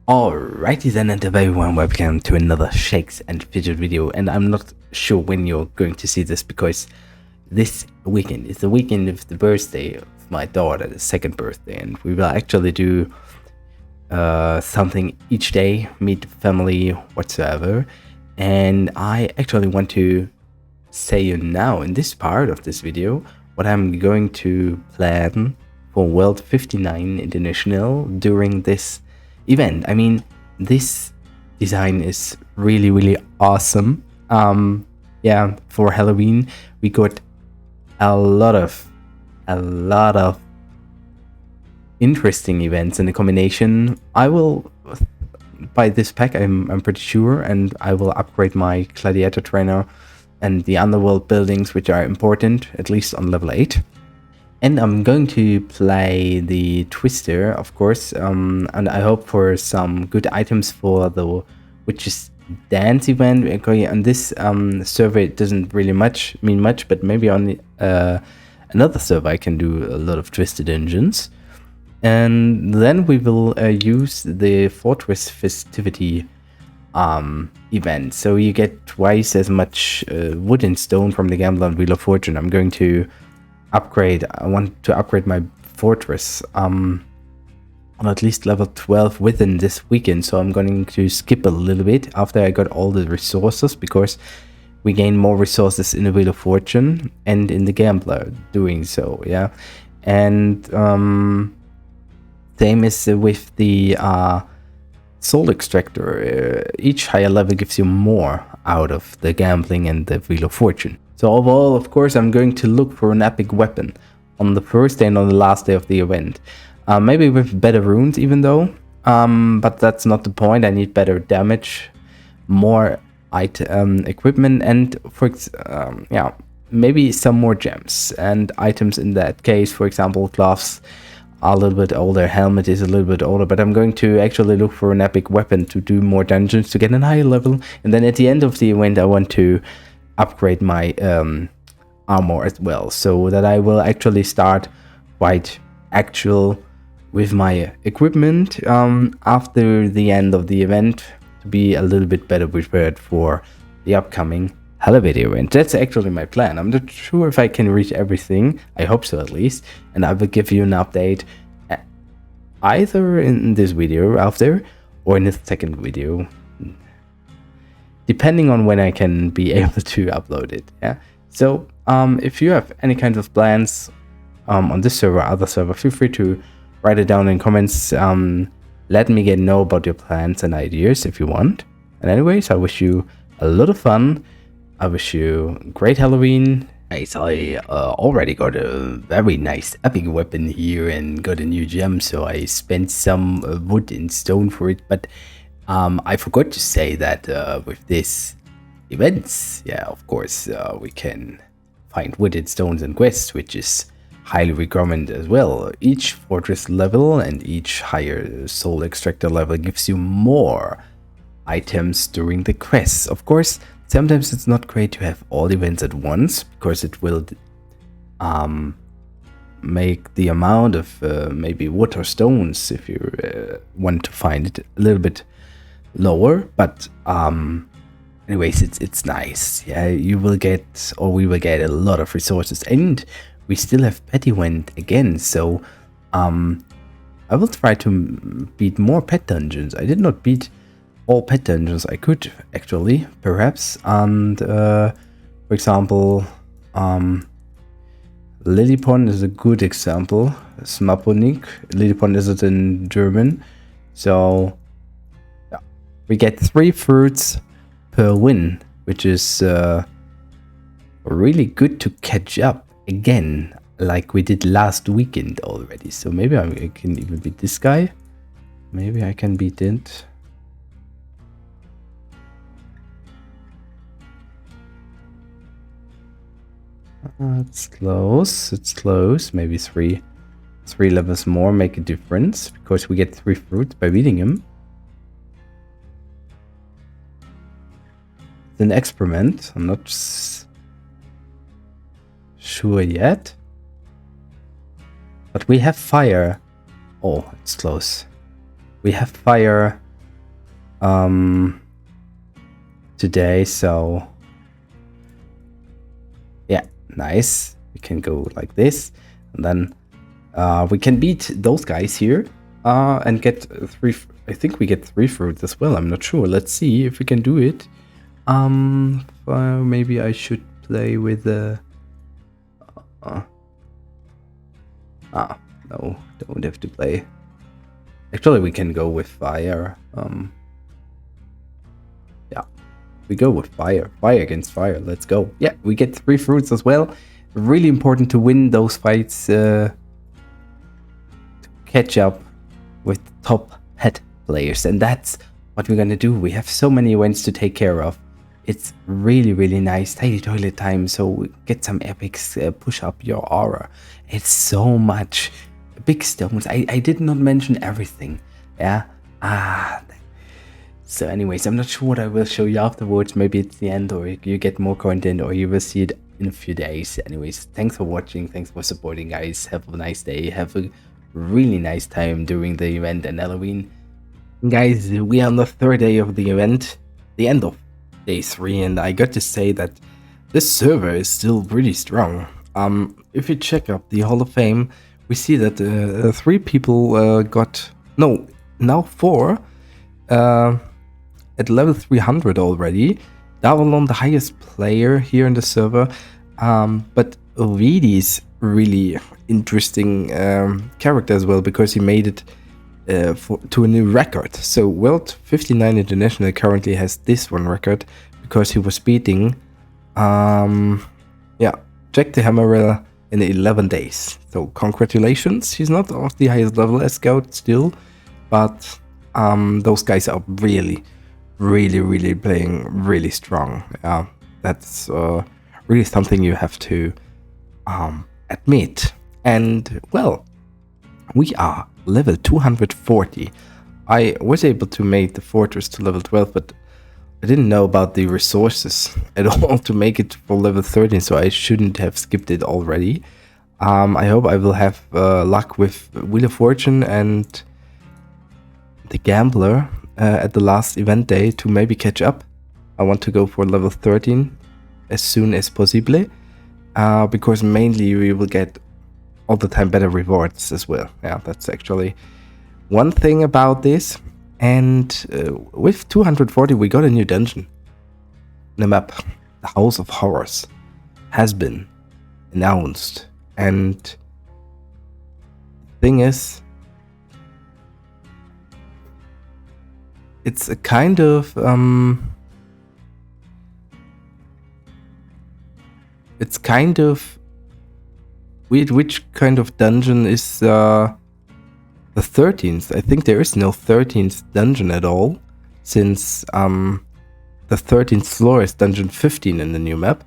Alrighty then, and a very warm welcome to another Shakes and Fidget video. And I'm not sure when you're going to see this, because this weekend is the weekend of the birthday of my daughter, the second birthday, and we will actually do something each day, meet family, whatsoever. And I actually want to say you now in this part of this video what I'm going to plan for World 59 International during this event. I mean, this design is really awesome. Yeah, for Halloween we got a lot of interesting events in the combination. I will buy this pack, I'm pretty sure, and I will upgrade my gladiator trainer and the underworld buildings, which are important, at least on level 8. And I'm going to play the Twister, of course, and I hope for some good items for the Witches Dance event. Okay, on this server it doesn't really mean much, but maybe on another server I can do a lot of Twisted Engines. And then we will use the Fortress Festivity event, so you get twice as much wood and stone from the Gambler and Wheel of Fortune. I'm going to upgrade. I want to upgrade my fortress on at least level 12 within this weekend, so I'm going to skip a little bit after I got all the resources, because we gain more resources in the Wheel of Fortune and in the Gambler doing so. Yeah, and same as with the Soul Extractor. Each higher level gives you more out of the gambling and the Wheel of Fortune. So overall, of course, I'm going to look for an epic weapon on the first day and on the last day of the event. Maybe with better runes even though, but that's not the point. I need better damage, more equipment, and yeah, maybe some more gems and items in that case. For example, gloves are a little bit older, helmet is a little bit older, but I'm going to actually look for an epic weapon to do more dungeons to get a higher level. And then at the end of the event I want to upgrade my armor as well, so that I will actually start quite actual with my equipment after the end of the event, to be a little bit better prepared for the upcoming Halloween event. That's actually my plan. I'm not sure if I can reach everything. I hope so, at least, and I will give you an update either in this video after or in the second video, depending on when I can be able to upload it. Yeah. So if you have any kinds of plans on this server or other server, feel free to write it down in comments. Let me know about your plans and ideas if you want. And anyways, I wish you a lot of fun. I wish you a great Halloween. Nice, I already got a very nice epic weapon here and got a new gem, so I spent some wood and stone for it. But I forgot to say that with this events, yeah, of course, we can find wooded stones and quests, which is highly recommended as well. Each fortress level and each higher soul extractor level gives you more items during the quests. Of course, sometimes it's not great to have all events at once, because it will make the amount of maybe wood or stones, if you want to find it, a little bit lower. But anyways, it's nice. Yeah, you will get, or we will get, a lot of resources, and we still have pet event again, so I will try to beat more pet dungeons. I did not beat all pet dungeons I could, actually, perhaps. And for example, Lillipond is a good example. Smaponik, Lillipond is it in German. So yeah, we get 3 fruits per win, which is really good to catch up again, like we did last weekend already. So maybe I can even beat this guy. Maybe I can beat it. It's close. Maybe three levels more make a difference, because we get 3 fruits by beating him. It's an experiment. I'm not sure yet. But we have fire. Oh, it's close. We have fire today, so yeah, nice. We can go like this, and then we can beat those guys here and get 3. I think we get 3 fruits as well. I'm not sure. Let's see if we can do it. Maybe I should play with the. No, don't have to play. Actually, we can go with fire. Yeah, we go with fire. Fire against fire. Let's go. Yeah, we get 3 fruits as well. Really important to win those fights. To catch up with top pet players, and that's what we're gonna do. We have so many events to take care of. It's really nice. Tidy toilet time, so get some epics, push up your aura. It's so much. Big stones. I did not mention everything. Yeah. So anyways, I'm not sure what I will show you afterwards. Maybe it's the end, or you get more content, or you will see it in a few days. Anyways, thanks for watching. Thanks for supporting, guys. Have a nice day. Have a really nice time during the event and Halloween. Guys, we are on the 3rd day of the event. The end of day 3, and I got to say that this server is still pretty strong. If you check up the Hall of Fame, we see that 3 people got, no, now 4 at level 300 already. Davalon, the highest player here in the server, but Ovidi's really interesting character as well, because he made it to a new record. So World 59 International currently has this one record because he was beating Jack the Hammerer in 11 days. So congratulations. He's not of the highest level as Scout still, but those guys are really playing really strong. That's really something you have to admit. And well, we are level 240. I was able to make the fortress to level 12, but I didn't know about the resources at all to make it for level 13, so I shouldn't have skipped it already. I hope I will have luck with Wheel of Fortune and the Gambler at the last event day to maybe catch up. I want to go for level 13 as soon as possible, because mainly we will get all the time better rewards as well. Yeah, that's actually one thing about this. And with 240 we got a new dungeon. The map, the House of Horrors, has been announced. And the thing is, it's a kind of weird. Which kind of dungeon is the 13th? I think there is no 13th dungeon at all, since the 13th floor is dungeon 15 in the new map.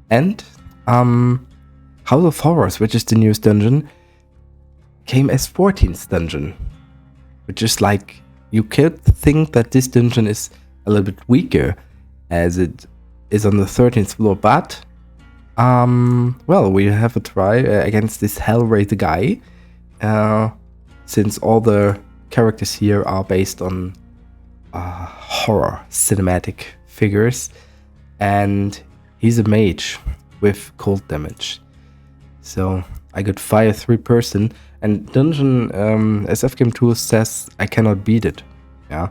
And House of Horrors, which is the newest dungeon, came as 14th dungeon, which is like, you could think that this dungeon is a little bit weaker as it is on the 13th floor, but well, we have a try against this Hellraiser guy, since all the characters here are based on horror cinematic figures, and he's a mage with cold damage. So I could fire 3 person, and dungeon as FGame Tools says I cannot beat it. Yeah,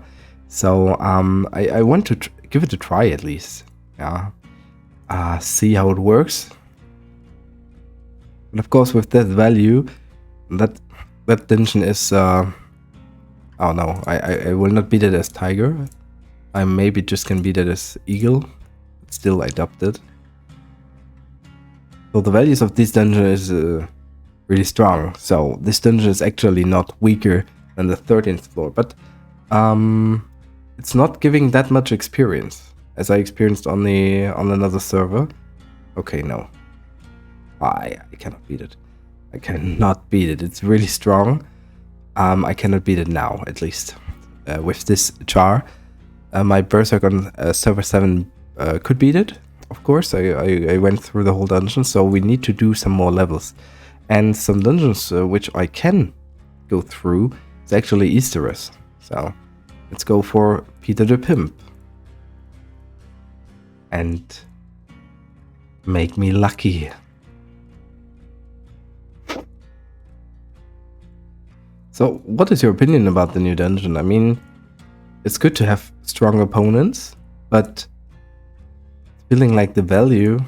so I want to give it a try at least. Yeah, see how it works. And of course, with that value, that dungeon is oh no, I will not beat it as Tiger. I maybe just can beat it as Eagle. Still, I dubbed it. So the values of this dungeon is really strong. So this dungeon is actually not weaker than the 13th floor, but it's not giving that much experience as I experienced on another server. Okay, no, I cannot beat it. I cannot beat it. It's really strong. I cannot beat it now, at least with this char. My Berserk on server 7 could beat it. Of course, I went through the whole dungeon, so we need to do some more levels. And some dungeons which I can go through is actually Easter's. So Let's go for Peter the Pimp. And make me lucky. So, what is your opinion about the new dungeon? I mean, it's good to have strong opponents, but feeling like the value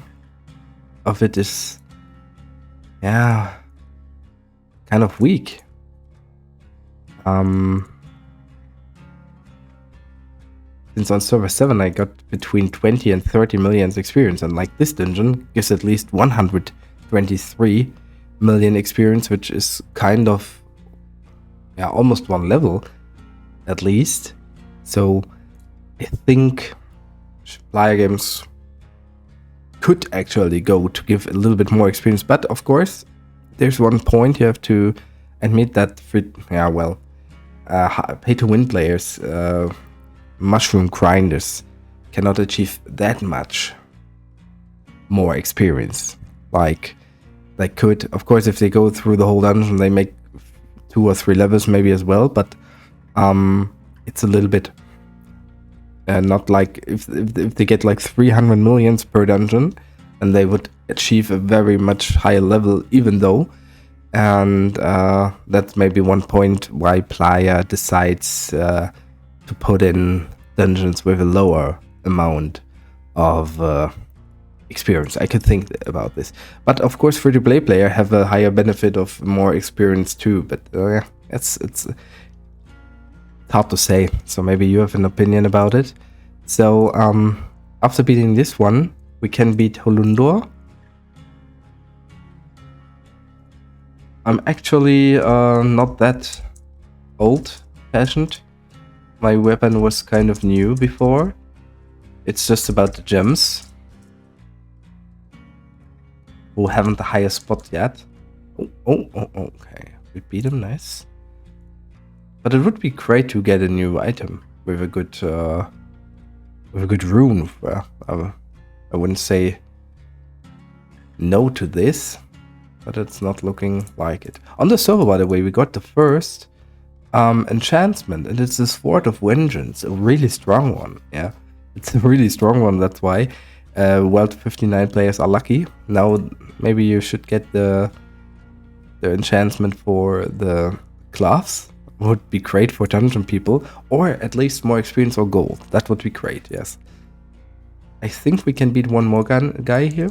of it is, yeah, kind of weak. Since on server 7 I got between 20 and 30 million experience, and like this dungeon gives at least 123 million experience, which is kind of, yeah, almost one level at least. So I think player games could actually go to give a little bit more experience, but of course there's one point you have to admit that pay to win players, mushroom grinders, cannot achieve that much more experience like they could. Of course, if they go through the whole dungeon, they make 2 or 3 levels maybe as well, but it's a little bit not like if they get like 300 millions per dungeon, and they would achieve a very much higher level even though. And that's maybe one point why player decides to put in dungeons with a lower amount of experience. I could think about this, but of course free-to-play player have a higher benefit of more experience too, but it's hard to say. So maybe you have an opinion about it. So after beating this one, we can beat Holundor. I'm actually not that old-fashioned. My weapon was kind of new before. It's just about the gems, who haven't the highest spot yet. Oh, okay. We beat him, nice. But it would be great to get a new item with a good rune. I wouldn't say no to this, but it's not looking like it. On the server, by the way, we got the first enchantment, and it's the Sword of Vengeance, a really strong one. Yeah, it's a really strong one. That's why World 59 players are lucky. Now maybe you should get the enchantment for the gloves. Would be great for dungeon people, or at least more experience or gold. That would be great. Yes, I think we can beat one more guy here.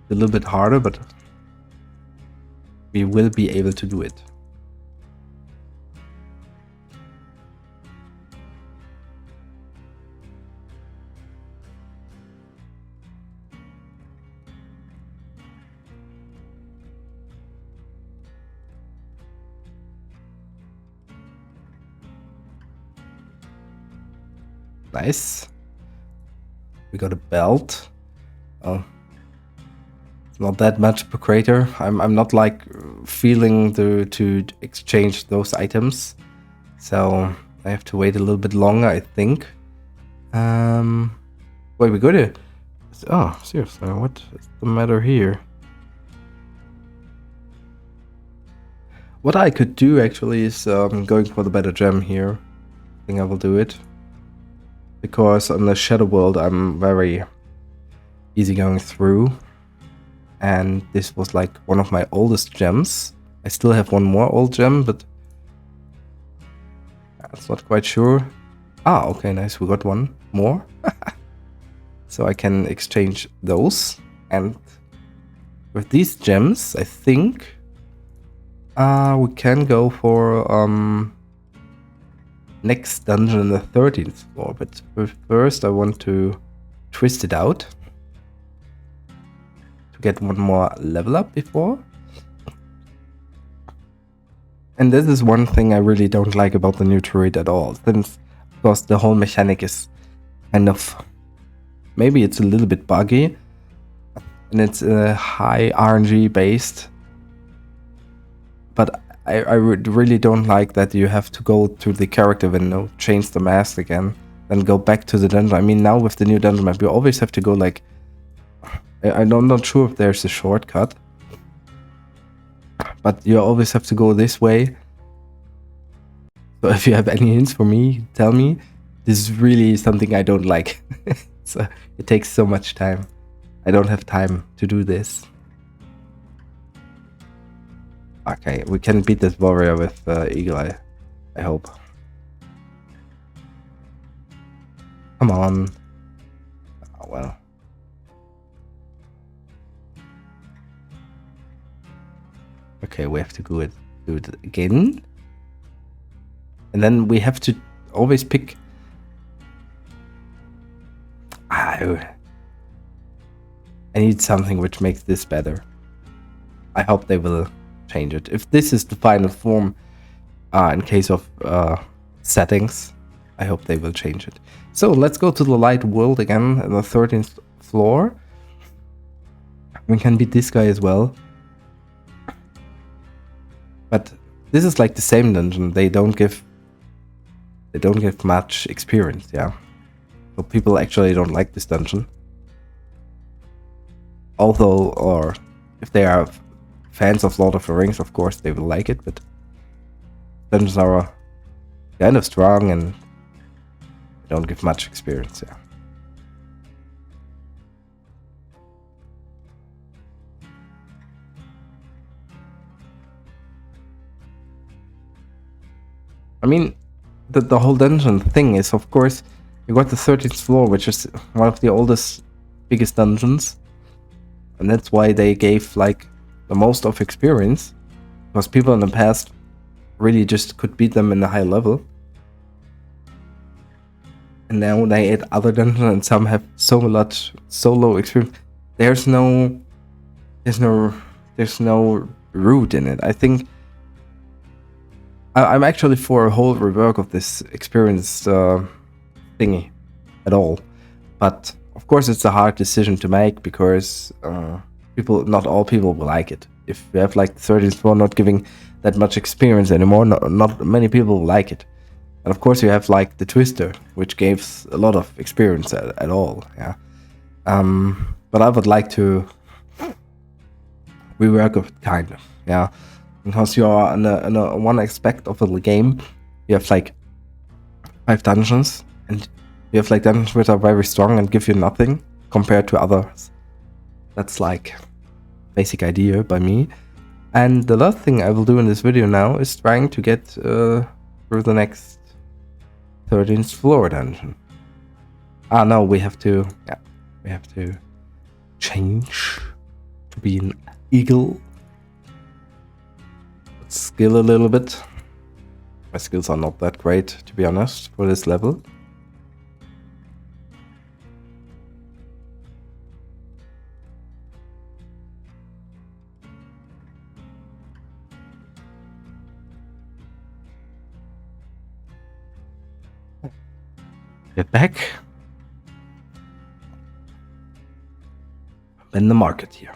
A little bit harder, but we will be able to do it. Nice. We got a belt. Oh. Not that much per crater. I'm not like feeling to exchange those items, so I have to wait a little bit longer, I think. Wait, we got it. Oh, seriously, what is the matter here? What I could do actually is going for the better gem here. I think I will do it, because on the Shadow World I'm very easy going through. And this was like one of my oldest gems. I still have one more old gem, but that's not quite sure. Ah, okay, nice. We got one more. So I can exchange those. And with these gems, I think we can go for next dungeon, the 13th floor. But first I want to twist it out. Get one more level up before. And this is one thing I really don't like about the new turret at all, since of course the whole mechanic is kind of, maybe it's a little bit buggy, and it's high RNG based, but I really don't like that you have to go to the character window, change the mask again, then go back to the dungeon. I mean, now with the new dungeon map you always have to go like, I'm not sure if there's a shortcut, but you always have to go this way So if you have any hints for me, tell me. This is really something I don't like. So it takes so much time. I don't have time to do this. Okay, we can beat this warrior with Eagle Eye, I hope. Come on. Oh, well. Okay, we have to do it again. And then we have to always pick... I need something which makes this better. I hope they will change it. If this is the final form, in case of settings, I hope they will change it. So let's go to the light world again, the 13th floor. We can beat this guy as well. But this is like the same dungeon. They don't give much experience, yeah. So people actually don't like this dungeon. Although, or if they are fans of Lord of the Rings, of course they will like it, but dungeons are kind of strong and they don't give much experience, yeah. I mean, the whole dungeon thing is, of course, you got the 13th floor, which is one of the oldest, biggest dungeons. And that's why they gave, like, the most of experience. Because people in the past really just could beat them in a high level. And now they add other dungeons and some have so low experience. There's no root in it. I think I'm actually for a whole rework of this experience thingy at all. But of course it's a hard decision to make because not all people will like it. If you have like the 13th floor not giving that much experience anymore, not many people will like it. And of course you have like the Twister, which gives a lot of experience at all, yeah. But I would like to rework it kind of, yeah. Because you are in a one aspect of the game, you have like 5 dungeons, and you have like dungeons which are very strong and give you nothing compared to others. That's like basic idea by me. And the last thing I will do in this video now is trying to get through the next 13th floor dungeon. No, we have to change to be an eagle. Skill a little bit. My skills are not that great, to be honest, for this level. Get back. In the market here.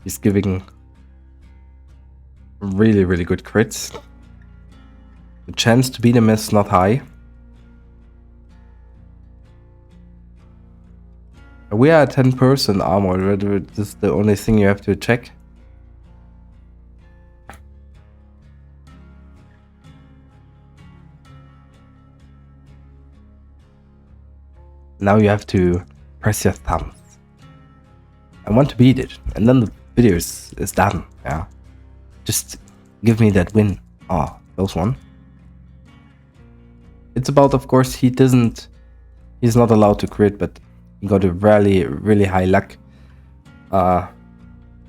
He's giving really, really good crits. The chance to beat him is not high. We are at 10% armor. This is the only thing you have to check. Now you have to press your thumbs. I want to beat it, and then the video is done, yeah. Just give me that win. Close one. It's about, of course, he's not allowed to crit, but he got a really high luck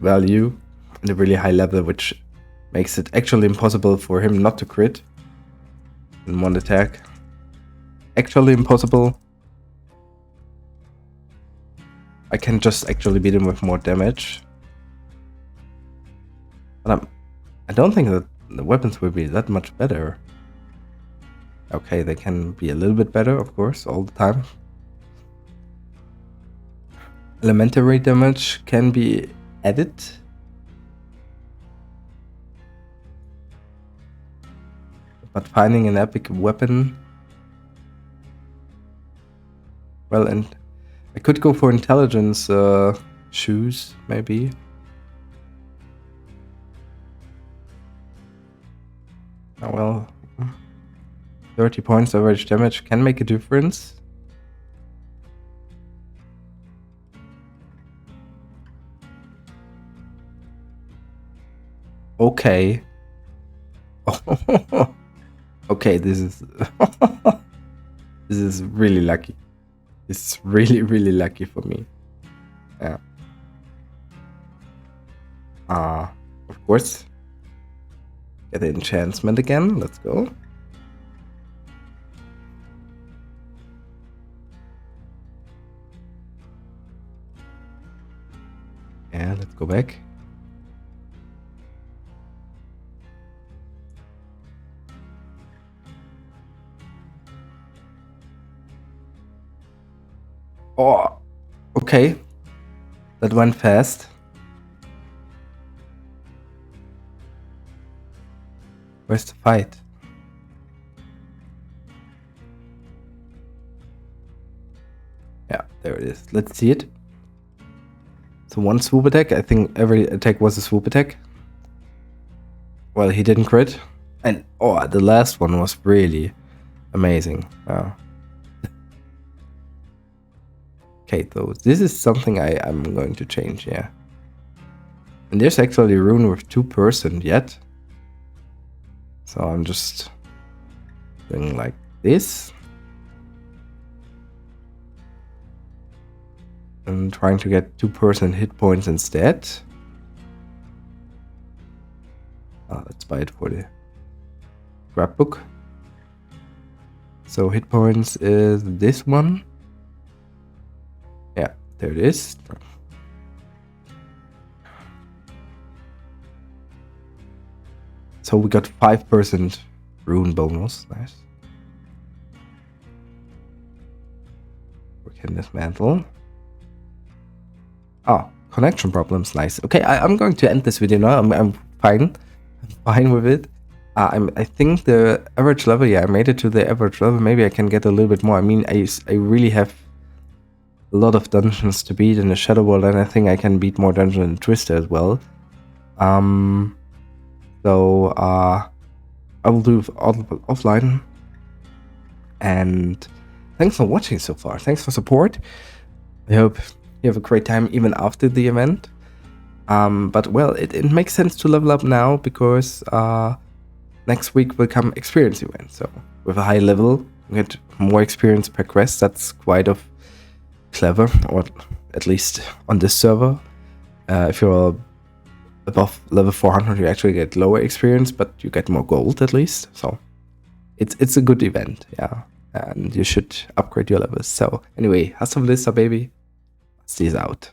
value and a really high level, which makes it actually impossible for him not to crit in one attack. Actually impossible. I can just actually beat him with more damage. But I don't think that the weapons will be that much better. Okay, they can be a little bit better, of course, all the time. Elementary damage can be added. But finding an epic weapon... Well, and I could go for intelligence shoes, maybe. Oh, well, 30 points average damage can make a difference. Okay. Okay, this is this is really lucky. It's really, really lucky for me. Yeah. Of course. Get the enchantment again. Let's go. Yeah, let's go back. Oh, okay. That went fast. Where's the fight? Yeah, there it is. Let's see it. So one swoop attack. I think every attack was a swoop attack. Well, he didn't crit. And oh, the last one was really amazing. Okay, so this is something I'm going to change, yeah. And there's actually a rune with 2% yet. So I'm just doing like this. And trying to get 2% hit points instead. Let's buy it for the scrap book. So hit points is this one. Yeah, there it is. So we got 5% rune bonus. Nice. We can dismantle. Oh, connection problems. Nice. Okay, I'm going to end this video now. I'm fine. I'm fine with it. I think the average level. Yeah, I made it to the average level. Maybe I can get a little bit more. I mean, I really have a lot of dungeons to beat in the Shadow World, and I think I can beat more dungeons in Twister as well. So I will do it offline. And thanks for watching so far. Thanks for support. I hope you have a great time even after the event. But well, it makes sense to level up now because next week will come experience event. So with a high level, you get more experience per quest. That's quite clever, or at least on this server. If you're above level 400, you actually get lower experience, but you get more gold at least. So it's a good event, yeah. And you should upgrade your levels. So anyway, hasta la vista, baby. Steez out.